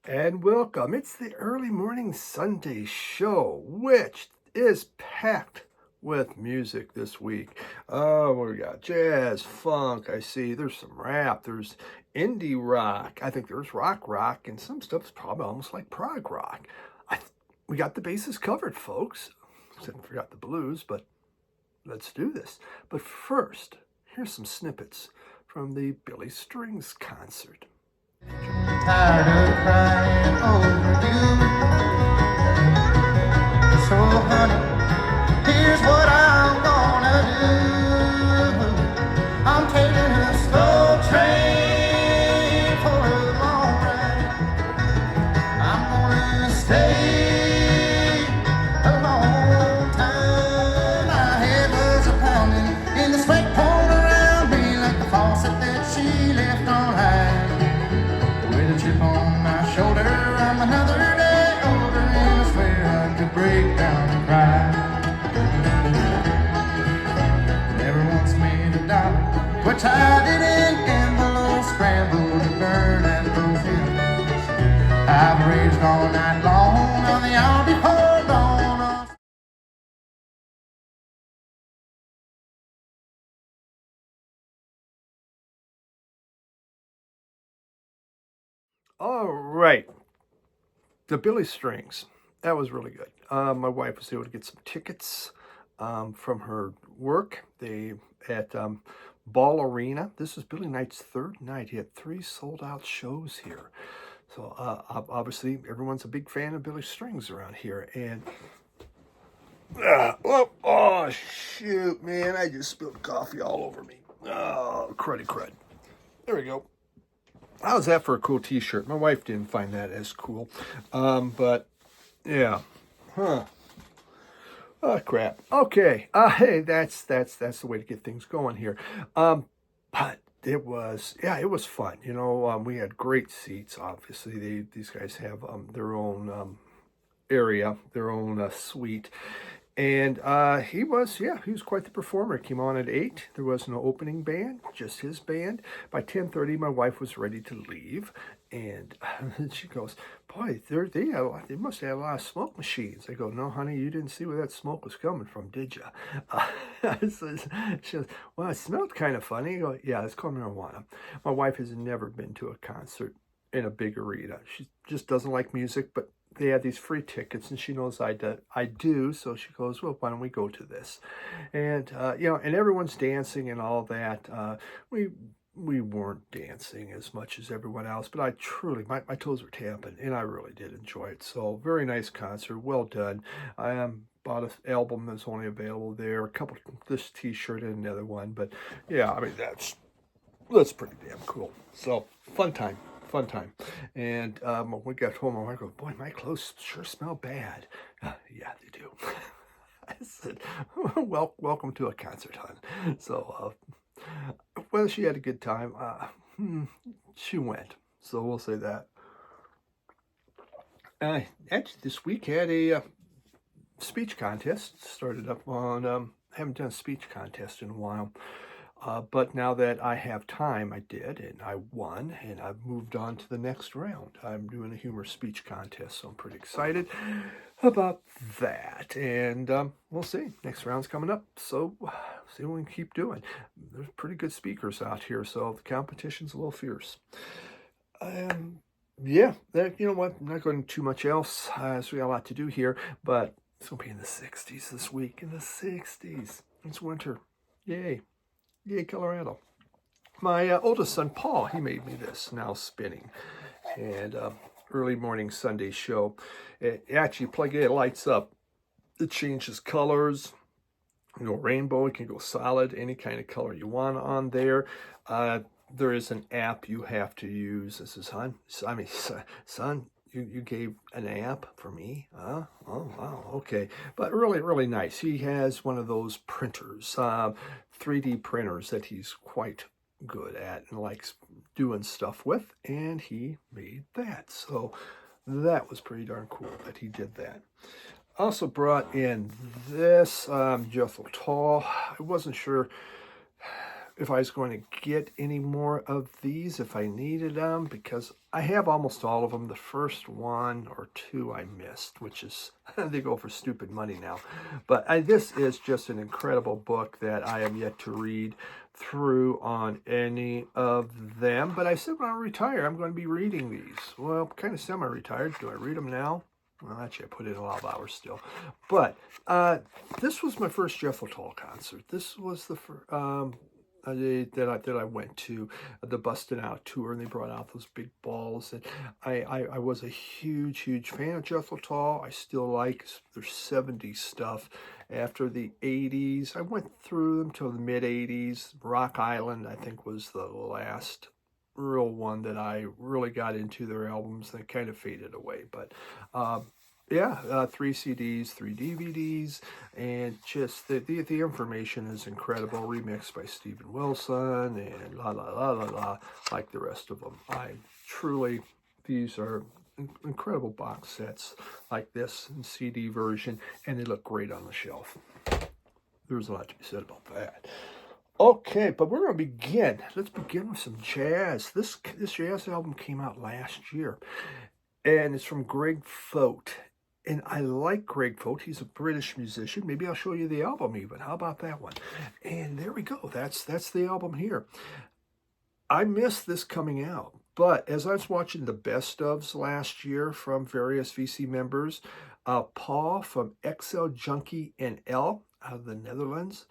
And welcome. It's the early morning Sunday show, which is packed with music this week. Oh, we got jazz, funk. I see there's some rap, there's indie rock. I think there's rock, and some stuff's probably almost like prog rock. We got the bases covered, folks. Except we forgot the blues, but let's do this. But first, here's some snippets from the Billy Strings concert. Tired of crying over you. So honey, here's what I'm gonna do. I'm taking a slow train for a long ride. I'm gonna stay a long time. My head was a-pounding in the sweat pouring around me like the faucet that she left on high. With a chip on my shoulder, I'm another day older, and I swear I could break down and cry. Never once made a dollar, but tied it in envelopes, scrambled to burn and profuse. I've raged all night long on the hour before dawn. All right. The Billy Strings. That was really good. My wife was able to get some tickets from her work. They at Ball Arena. This is Billy Knight's third night. He had 3 sold-out shows here. So obviously everyone's a big fan of Billy Strings around here. And oh shoot, man! I just spilled coffee all over me. Oh, crud. There we go. How's that for a cool T-shirt? My wife didn't find that as cool, but yeah, huh? Oh crap. Okay. Hey, that's the way to get things going here. But it was fun. You know, we had great seats. Obviously, these guys have their own area, their own suite. And he was quite the performer. Came on at 8. There was no opening band, just his band. By 10:30, my wife was ready to leave, and she goes, "Boy, they must have a lot of smoke machines." I go, "No, honey, you didn't see where that smoke was coming from, did you?" She goes, "Well, it smelled kind of funny." I go, "Yeah, it's called marijuana." My wife has never been to a concert in a big arena. She just doesn't like music, but they had these free tickets, and she knows I do, so she goes, "Well, why don't we go to this?" And and everyone's dancing and all that. We weren't dancing as much as everyone else, but I truly, my toes were tapping, and I really did enjoy it. So very nice concert, well done. I bought an album that's only available there, a couple, this T-shirt and another one, but yeah, I mean that's pretty damn cool. So fun time. And when we got home, my wife goes, "Boy, my clothes sure smell bad." Yeah, they do. I said, "Well, welcome to a concert, hon." So, well, she had a good time. She went. So we'll say that. Actually, this week had a speech contest. Started up on, haven't done a speech contest in a while. But now that I have time, I did, and I won, and I've moved on to the next round. I'm doing a humor speech contest, so I'm pretty excited about that. And we'll see. Next round's coming up, so see what we can keep doing. There's pretty good speakers out here, so the competition's a little fierce. Yeah, you know what? I'm not going too much else, so we got a lot to do here, but it's going to be in the 60s this week. In the 60s. It's winter. Yay. Yay, Colorado. My oldest son, Paul, he made me this, now spinning. And early morning Sunday show. It actually, plug it, lights up. It changes colors. You know, rainbow, it can go solid, any kind of color you want on there. There is an app you have to use. This is, son, you gave an app for me? Huh? Oh, wow, okay. But really nice. He has one of those printers, 3D printers that he's quite good at and likes doing stuff with, and he made that. So that was pretty darn cool that he did that. Also brought in this Jethro Tull. I wasn't sure if I was going to get any more of these, if I needed them, because I have almost all of them. The first one or two I missed, which is, they go for stupid money now. But this is just an incredible book that I am yet to read through on any of them. But I said when I retire, I'm going to be reading these. Well, kind of semi-retired. Do I read them now? Well, actually, I put in a lot of hours still. But this was my first Jeff Littall concert. This was the first that I went to, the Bustin' Out tour, and they brought out those big balls. And I was a huge fan of Jeff Littall. I still like their 70s stuff. After the 80s, I went through them till the mid-80s. Rock Island, I think, was the last real one that I really got into their albums. They kind of faded away, but yeah, 3 CDs, 3 DVDs, and just the information is incredible. Remixed by Steven Wilson and like the rest of them. These are incredible box sets like this in CD version, and they look great on the shelf. There's a lot to be said about that. Okay, but we're going to begin. Let's begin with some jazz. This jazz album came out last year, and it's from Greg Fote. And I like Greg Fote. He's a British musician. Maybe I'll show you the album even. How about that one? And there we go. That's the album here. I missed this coming out, but as I was watching the best ofs last year from various VC members, Paul from XL Junkie NL out of the Netherlands,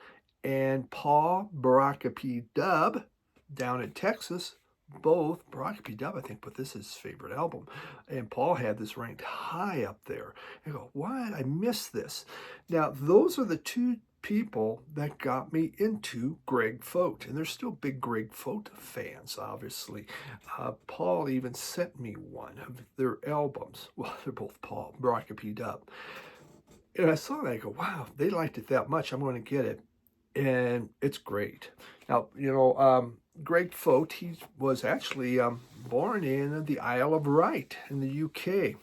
and Paul Baraka P. Dub down in Texas, both, Baraka P. Dub, I think, put this as his favorite album. And Paul had this ranked high up there. I go, what? I missed this. Now, those are the two people that got me into Greg Fote. And they're still big Greg Fote fans, obviously. Paul even sent me one of their albums. Well, they're both Paul, Baraka P. Dub. And I saw that, I go, wow, they liked it that much. I'm going to get it. And it's great. Now, Greg Fote, he was actually born in the Isle of Wight in the UK.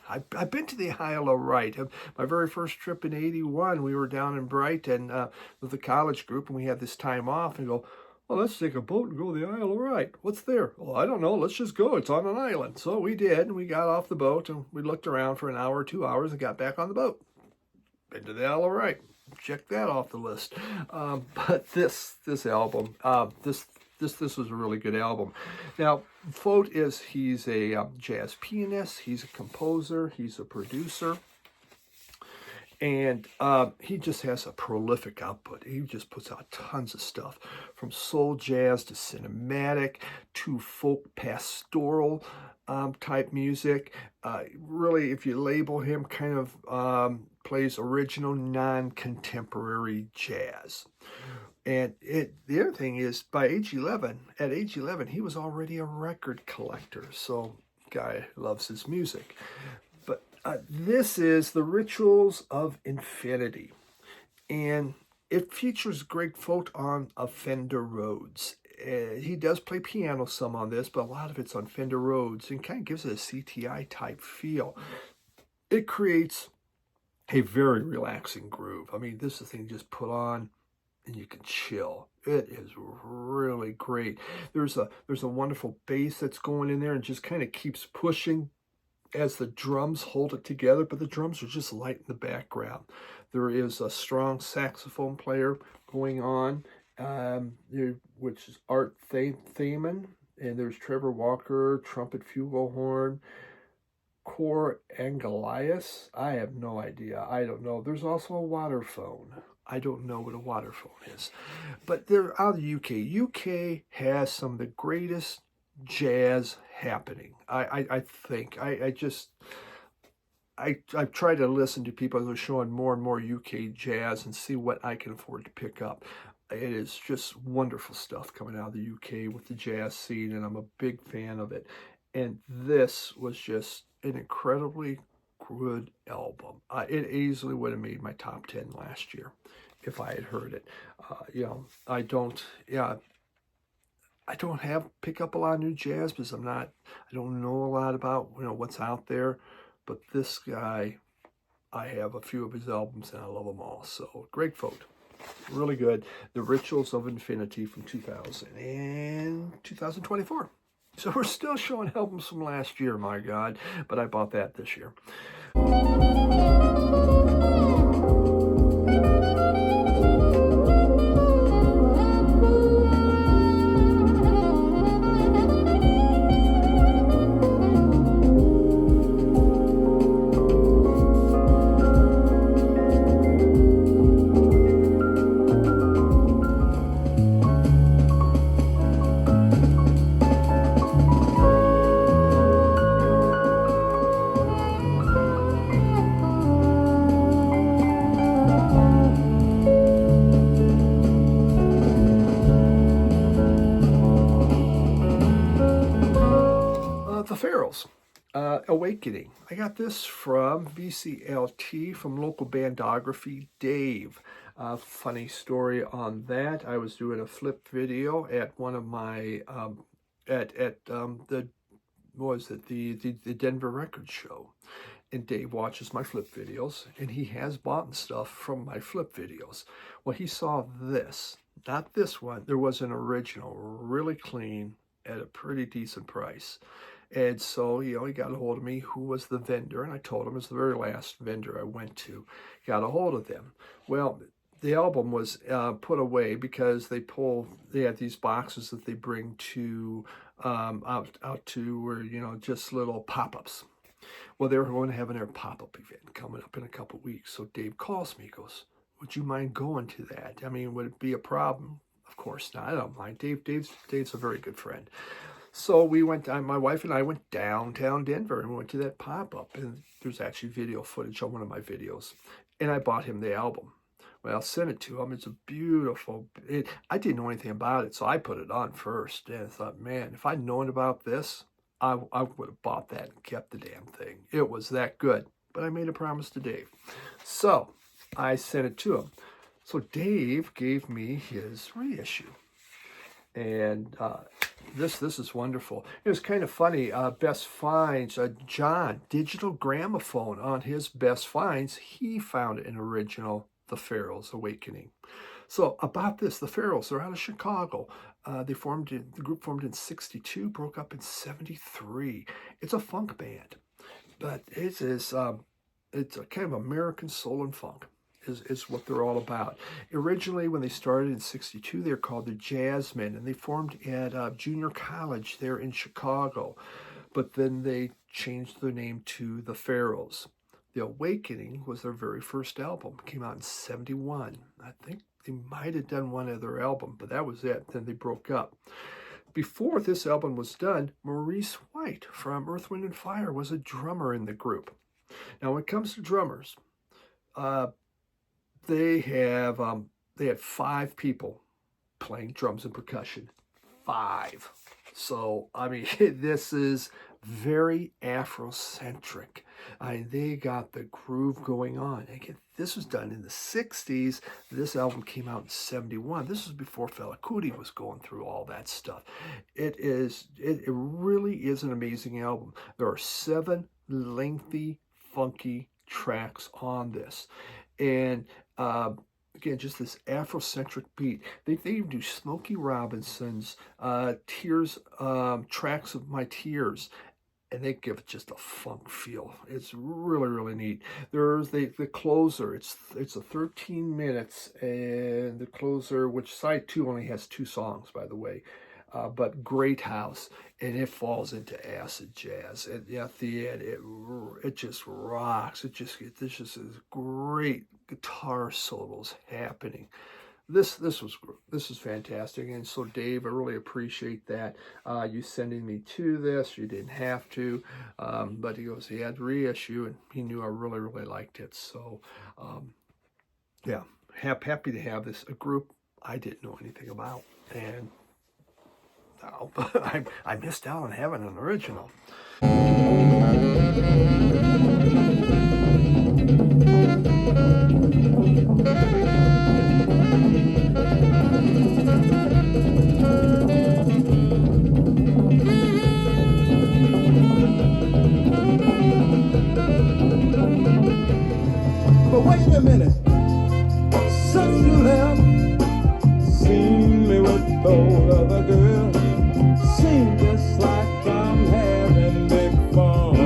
I've been to the Isle of Wight. My very first trip in '81, we were down in Brighton with the college group, and we had this time off, and go, well, let's take a boat and go to the Isle of Wight. What's there? Well, I don't know. Let's just go. It's on an island. So we did, and we got off the boat, and we looked around for an hour or 2 hours and got back on the boat. Been to the Isle of Wight. Check that off the list. But this album, this was a really good album. Now, Fote he's a jazz pianist, he's a composer, he's a producer, and he just has a prolific output. He just puts out tons of stuff, from soul jazz to cinematic to folk pastoral type music. Really, if you label him, kind of plays original non-contemporary jazz. And the other thing is, at age 11, he was already a record collector. So, guy loves his music. But this is The Rituals of Infinity. And it features Greg Fote on a Fender Rhodes. He does play piano some on this, but a lot of it's on Fender Rhodes, and kind of gives it a CTI type feel. It creates a very relaxing groove. I mean, this is a thing you just put on and you can chill. It is really great. There's a wonderful bass that's going in there and just kind of keeps pushing as the drums hold it together, but the drums are just light in the background. There is a strong saxophone player going on, which is Art Thaman, and there's Trevor Walker, trumpet, flugelhorn, Cor Angelias. I have no idea. I don't know. There's also a waterphone. I don't know what a waterphone is. But they're out of the UK. UK has some of the greatest jazz happening. I think. I try to listen to people who are showing more and more UK jazz and see what I can afford to pick up. It is just wonderful stuff coming out of the UK with the jazz scene, and I'm a big fan of it. And this was just an incredibly good album. It easily would have made my top 10 last year if I had heard it. I don't pick up a lot of new jazz because I don't know a lot about what's out there. But this guy, I have a few of his albums and I love them all. So Greg Fote. Really good. The Rituals of Infinity from 2000 and 2024. So we're still showing albums from last year, my God. But I bought that this year. The Pharaohs, Awakening. I got this from VCLT from local bandography Dave. Funny story on that. I was doing a flip video at one of my the Denver Record Show, and Dave watches my flip videos, and he has bought stuff from my flip videos. Well, he saw this, not this one. There was an original, really clean, at a pretty decent price. And so, he got a hold of me, who was the vendor, and I told him it was the very last vendor I went to. Got a hold of them. Well, the album was put away because they had these boxes that they bring to out to where, just little pop-ups. Well, they were going to have their pop-up event coming up in a couple weeks. So Dave calls me, goes, "Would you mind going to that? I mean, would it be a problem?" Of course not. I don't mind. Dave's a very good friend. So we went, my wife and I went downtown Denver and went to that pop-up. And there's actually video footage on one of my videos. And I bought him the album. Well, I sent it to him. It's a beautiful, I didn't know anything about it, so I put it on first. And I thought, man, if I'd known about this, I would have bought that and kept the damn thing. It was that good. But I made a promise to Dave. So I sent it to him. So Dave gave me his reissue. And this is wonderful. It was kind of funny. Best Finds, John, Digital Gramophone, on his Best Finds, he found an original, The Pharaohs, Awakening. So about this, The Pharaohs, they're out of Chicago. The group formed in 62, broke up in 73. It's a funk band, but it's a kind of American soul and funk. Is what they're all about. Originally, when they started in 62, they were called the Jazzmen, and they formed at junior college there in Chicago. But then they changed their name to the Pharaohs. The Awakening was their very first album. It came out in 71. I think they might have done one other album, but that was it. Then they broke up. Before this album was done, Maurice White from Earth, Wind & Fire was a drummer in the group. Now, when it comes to drummers, they had 5 people playing drums and percussion. 5. So, I mean, this is very Afrocentric. I mean, they got the groove going on. Again, this was done in the 60s. This album came out in 71. This was before Fela Kuti was going through all that stuff. It really is an amazing album. There are 7 lengthy, funky tracks on this. And again, just this Afrocentric beat. They even do Smokey Robinson's Tears, Tracks of My Tears, and they give it just a funk feel. It's really, really neat. There's the closer. It's a 13 minutes, and the closer, which side 2 only has 2 songs, by the way. But Great House, and it falls into acid jazz. And at the end, it just rocks. There's just great guitar solos happening. This is fantastic. And so, Dave, I really appreciate that you sending me to this. You didn't have to, but he goes, he had the reissue, and he knew I really, really liked it. So, yeah, happy to have this, a group I didn't know anything about, and now, but I missed out on having an original. But wait a minute, since you left, told other girls, seem just like I'm having big fun.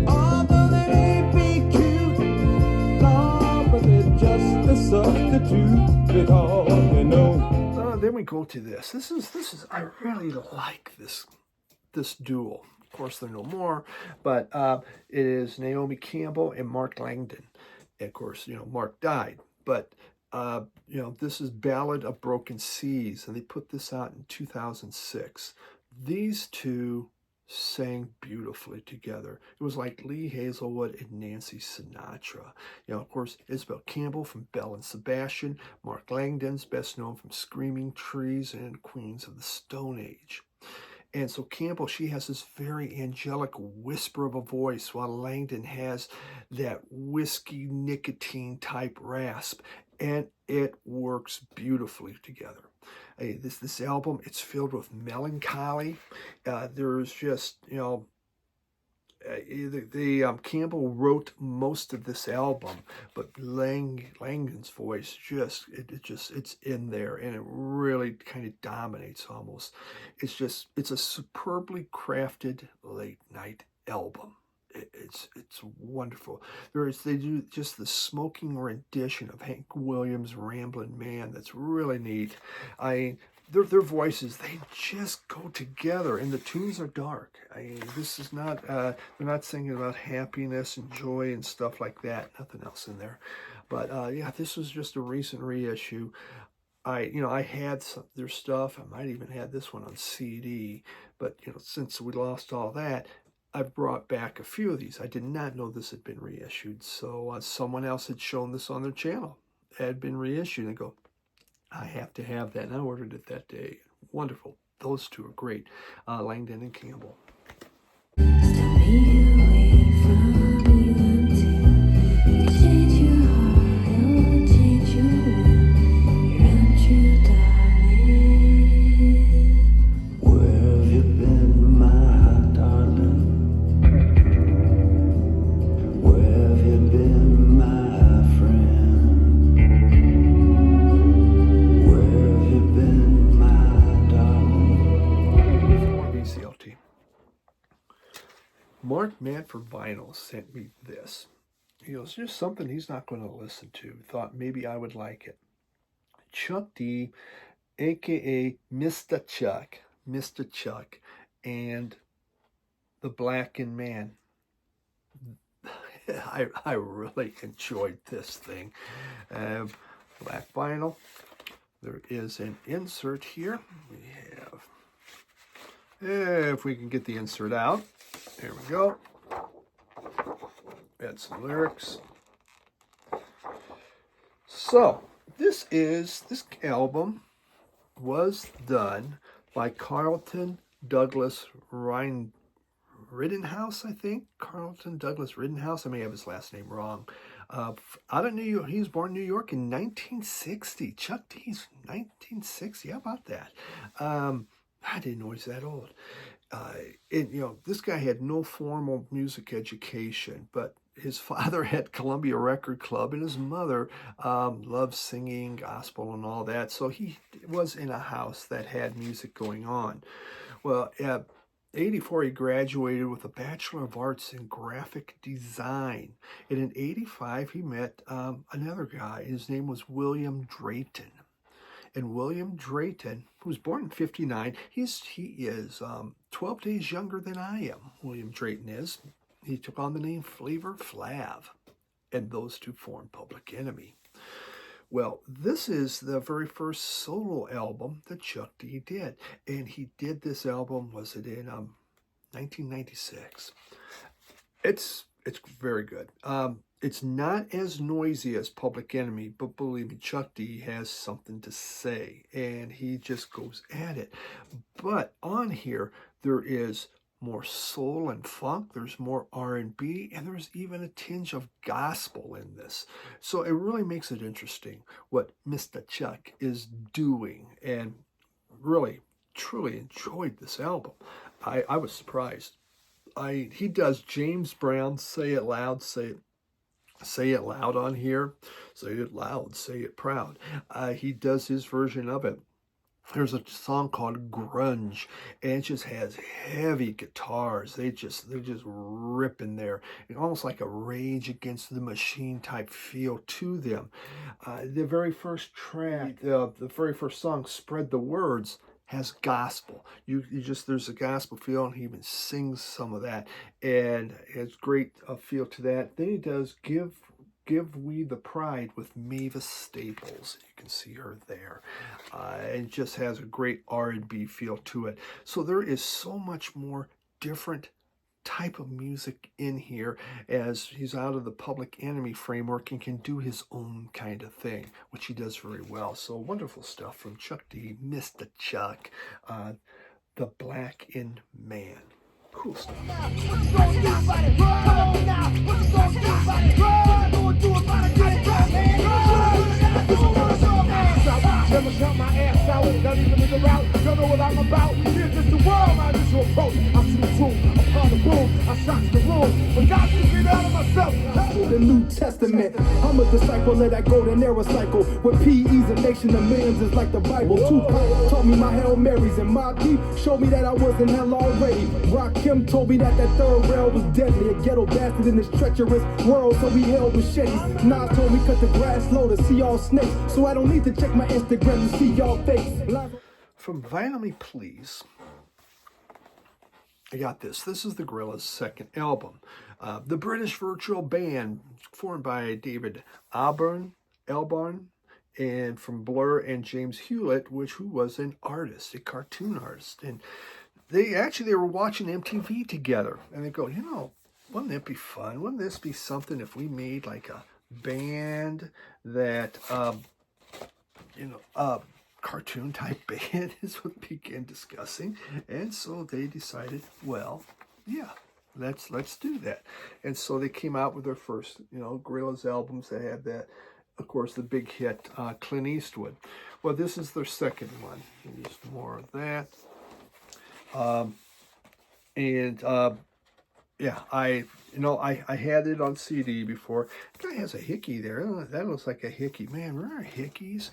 Although they may be cute, no, but they're just a substitute because you know. Then we go to this. This is. I really like this duo. Of course, they're no more, but it is Naomi Campbell and Mark Langdon. And of course, Mark died, but this is Ballad of Broken Seas, and they put this out in 2006. These two sang beautifully together. It was like Lee Hazelwood and Nancy Sinatra. Of course, Isabel Campbell from Belle and Sebastian. Mark Langdon's best known from Screaming Trees and Queens of the Stone Age. And so Campbell, she has this very angelic whisper of a voice, while Langdon has that whiskey nicotine type rasp. And it works beautifully together. This album, it's filled with melancholy. There's just, Campbell wrote most of this album, but Langdon's voice it's in there, and it really kind of dominates almost. It's a superbly crafted late night album. It's wonderful. They do just the smoking rendition of Hank Williams' Ramblin' Man that's really neat. Their voices, they just go together, and the tunes are dark. This is not, they're not singing about happiness and joy and stuff like that. Nothing else in there. But this was just a recent reissue. I had their stuff. I might even had this one on CD, but since we lost all that, I've brought back a few of these. I did not know this had been reissued. So someone else had shown this on their channel. It had been reissued. And I go, I have to have that. And I ordered it that day. Wonderful. Those two are great. Langdon and Campbell. Mark Manford Vinyl sent me this. It's just something he's not going to listen to. Thought maybe I would like it. Chuck D, a.k.a. Mr. Chuck, and the Blackened Man. I really enjoyed this thing. Black vinyl. There is an insert here. We have, if we can get the insert out. There we go. Add some lyrics. So, this album was done by Carlton Douglas Rittenhouse, I think. Carlton Douglas Rittenhouse. I may have his last name wrong. Out of New York. He was born in New York in 1960. Chuck D's 1960. How about that? I didn't know he's that old. This guy had no formal music education, but his father had Columbia Record Club, and his mother loved singing gospel and all that. So he was in a house that had music going on. Well, at 84, he graduated with a Bachelor of Arts in Graphic Design. And in 85, he met another guy. His name was William Drayton. And William Drayton, who was born in 59, he is 12 days younger than I am. William Drayton is. He took on the name Flavor Flav, and those two formed Public Enemy. Well, this is the very first solo album that Chuck D did, and he did this album, was it in 1996? It's very good. It's not as noisy as Public Enemy, but believe me, Chuck D has something to say, and he just goes at it. But on here, there is more soul and funk, there's more R&B, and there's even a tinge of gospel in this. So it really makes it interesting what Mr. Chuck is doing, and really, truly enjoyed this album. I was surprised. He does James Brown, Say It Loud, Say It Say It Loud on here. Say it loud, say it proud. He does his version of it. There's a song called Grunge, and it just has heavy guitars. They're just ripping there, almost like a Rage Against the Machine type feel to them. The very first track, the very first song, Spread the Words, has gospel. You just, there's a gospel feel, and he even sings some of that, and it's great feel to that. Then he does Give We the Pride with Mavis Staples. You can see her there. It just has a great R&B feel to it. So there is so much more different type of music in here, as he's out of the Public Enemy framework and can do his own kind of thing, which he does very well. So wonderful stuff from Chuck D, Mr. Chuck, The Black in Man. Cool stuff. Never count my ass out, not even in the route. Don't know what I'm about. Here's just the world, my initial approach. I see the truth, upon the boom, I shot the room. But God took me out of myself. The New Testament, I'm a disciple of that golden era cycle. Where PE's a nation of millions is like the Bible. Tupac taught me my Hail Marys, and my P showed me that I was in hell already. Rakim told me that third rail was deadly. A ghetto bastard in this treacherous world, so we held machetes. Nas told me cut the grass low to see all snakes. So I don't need to check my Instagram to see y'all face. From Vinyl Me Please, I got this. This is the Gorillaz' second album. The British Virtual Band, formed by David Albarn, and from Blur, and James Hewlett, who was an artist, a cartoon artist. And they were watching MTV together, and they go, wouldn't it be fun? Wouldn't this be something if we made like a band that, cartoon type band, is what they began discussing. And so they decided, well, yeah, let's do that. And so they came out with their first, Gorillaz albums that had that, of course, the big hit, Clint Eastwood. Well, this is their second one. Just more of that. Yeah, I had it on CD before. The guy has a hickey there. That looks like a hickey. Man, remember hickeys?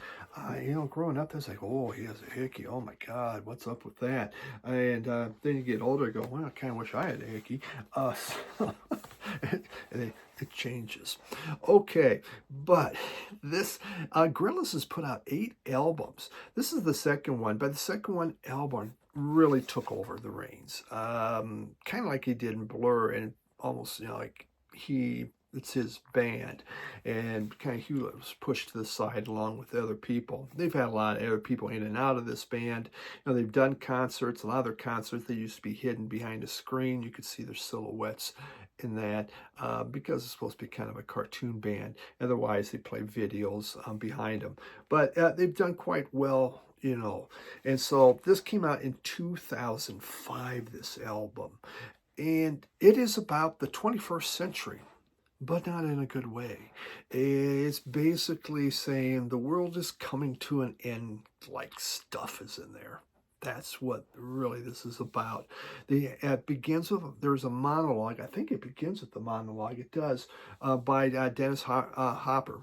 Growing up, that's like, oh, he has a hickey. Oh my God, what's up with that? And then you get older, you go, well, I kind of wish I had a hickey. It changes. Okay, but this Gorillaz has put out 8 albums. This is the second one. But the second one, album, really took over the reins, kind of like he did in Blur, and almost it's his band, and kind of Hewlett was pushed to the side along with other people. They've had a lot of other people in and out of this band. They've done concerts. A lot of their concerts, they used to be hidden behind a screen. You could see their silhouettes in that, because it's supposed to be kind of a cartoon band. Otherwise, they play videos behind them. But they've done quite well. And so this came out in 2005, this album, and it is about the 21st century, but not in a good way. It's basically saying the world is coming to an end, like stuff is in there. That's what really this is about. It begins with, there's a monologue. I think it begins with the monologue. It does, by Dennis Hopper.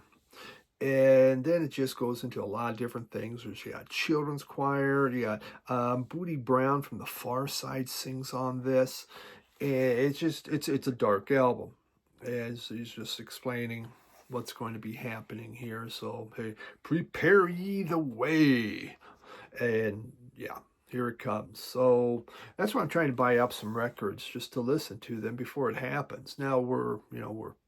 And then it just goes into a lot of different things. You got children's choir. You got Booty Brown from the Far Side sings on this. And it's a dark album. As he's just explaining what's going to be happening here. So, hey, prepare ye the way. And yeah, here it comes. So that's why I'm trying to buy up some records just to listen to them before it happens. Now we're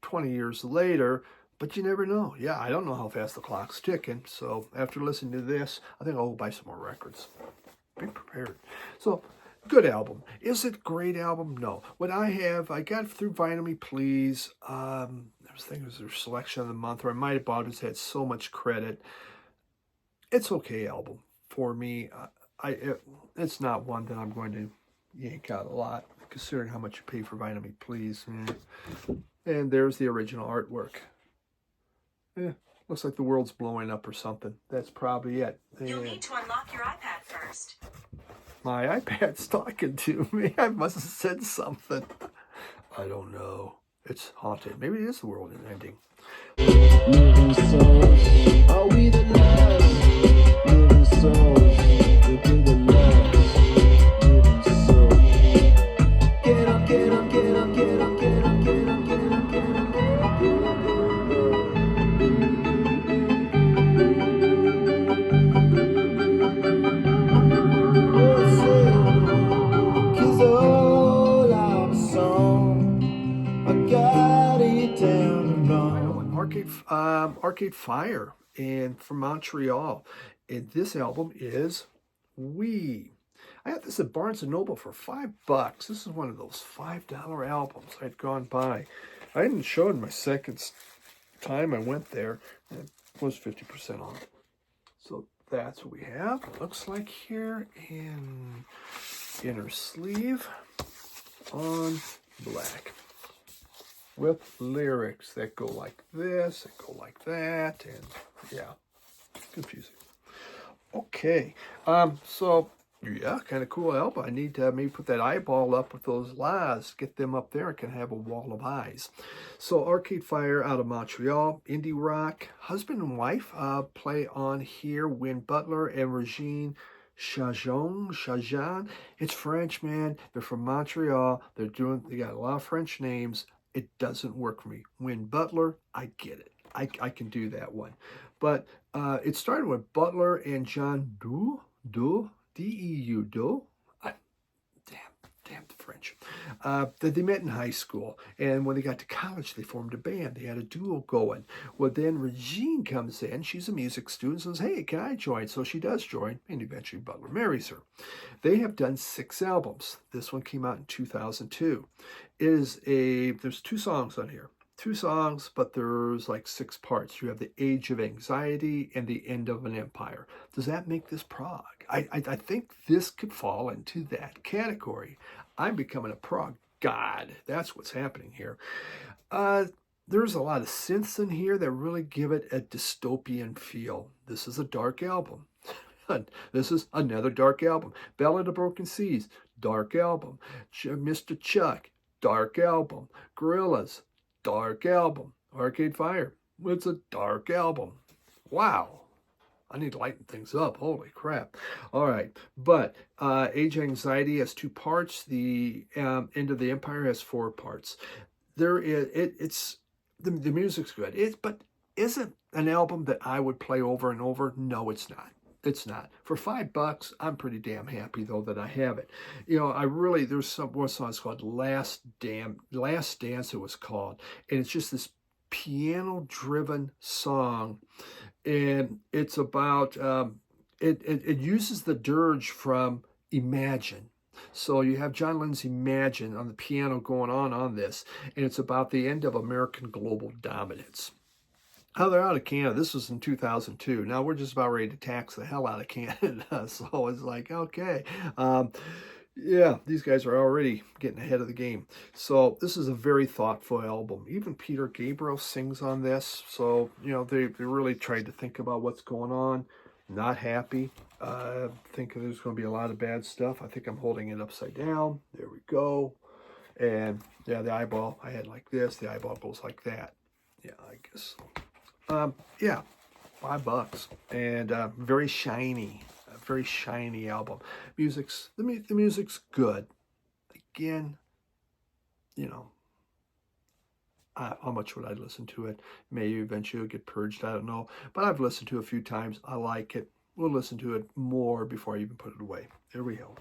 20 years later. But you never know. Yeah, I don't know how fast the clock's ticking. So after listening to this, I think I'll go buy some more records. Be prepared. So, good album. Is it a great album? No. What I got through Vinyl Me Please. I was thinking it was their selection of the month, or I might have bought it. It's had so much credit. It's okay album for me. It's not one that I'm going to yank out a lot, considering how much you pay for Vinyl Me Please. And there's the original artwork. Looks like the world's blowing up or something. That's probably it. You'll need to unlock your iPad first. My iPad's talking to me. I must have said something. I don't know. It's haunted. Maybe it is the world is ending. Living souls, are we the last? Living souls, we'll be the last. Living souls. Get up, get up, get up, get up, get up, get up, get up, get up, get up, get up, Cause all I'm a song, I got it down and wrong. Arcade Fire, and from Montreal. And this album is We. I got this at Barnes & Noble for $5. This is one of those $5 albums I'd gone by. I didn't show it my second time I went there. It was 50% off. So that's what we have. It looks like here in inner sleeve on black, with lyrics that go like this and go like that, and yeah, confusing. Okay, so yeah, kind of cool album. I need to maybe put that eyeball up with those lights, get them up there, and can have a wall of eyes. So Arcade Fire out of Montreal, indie rock, husband and wife play on here, Win Butler and Regine Chajan. It's French, man. They're from Montreal. They got a lot of French names. It doesn't work for me. Win Butler, I get it. I can do that one. But it started with Butler and John Deu, D-E-U, Deu. Damn the French. They met in high school, and when they got to college, they formed a band. They had a duo going. Well, then Regine comes in. She's a music student, says, hey, can I join? So she does join, and eventually Butler marries her. They have done 6 albums. This one came out in 2002. There's 2 songs on here. 2 songs, but there's like 6 parts. You have The Age of Anxiety and The End of an Empire. Does that make this prog? I think this could fall into that category. I'm becoming a prog god. That's what's happening here. There's a lot of synths in here that really give it a dystopian feel. This is a dark album. This is another dark album. Ballad of Broken Seas, dark album. Mr. Chuck, dark album. Gorillaz, dark album. Arcade Fire, it's a dark album. Wow. I need to lighten things up. Holy crap. All right. But Age of Anxiety has 2 parts. The End of the Empire has 4 parts. It's the music's good. But is it an album that I would play over and over? No, it's not. It's not. For $5, I'm pretty damn happy though that I have it. You know, there's one song called Last Dance it was called. And it's just this piano-driven song. And it's about, it uses the dirge from Imagine. So you have John Lennon's Imagine on the piano going on this. And it's about the end of American global dominance. Oh, they're out of Canada. This was in 2002. Now we're just about ready to tax the hell out of Canada. So it's like, okay. Yeah, these guys are already getting ahead of the game. So this is a very thoughtful album. Even Peter Gabriel sings on this. So, you know, they really tried to think about what's going on. Not happy. Think there's going to be a lot of bad stuff. I think I'm holding it upside down. There we go. And yeah, the eyeball, I had like this. The eyeball goes like that. Yeah, I guess so. Yeah, $5 and very shiny album. The music's good. Again, you know, how much would I listen to it? Maybe eventually it'll get purged. I don't know, but I've listened to it a few times. I like it. We'll listen to it more before I even put it away. There we go.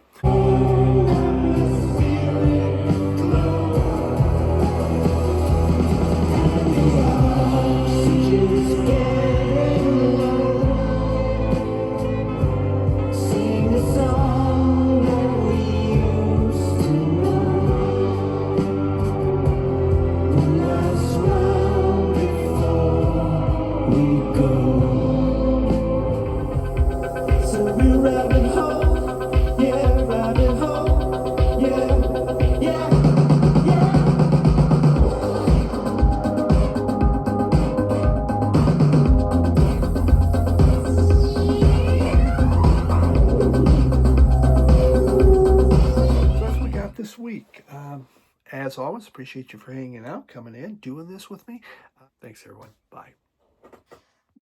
as always, appreciate you for hanging out, coming in, doing this with me. Thanks, everyone. Bye.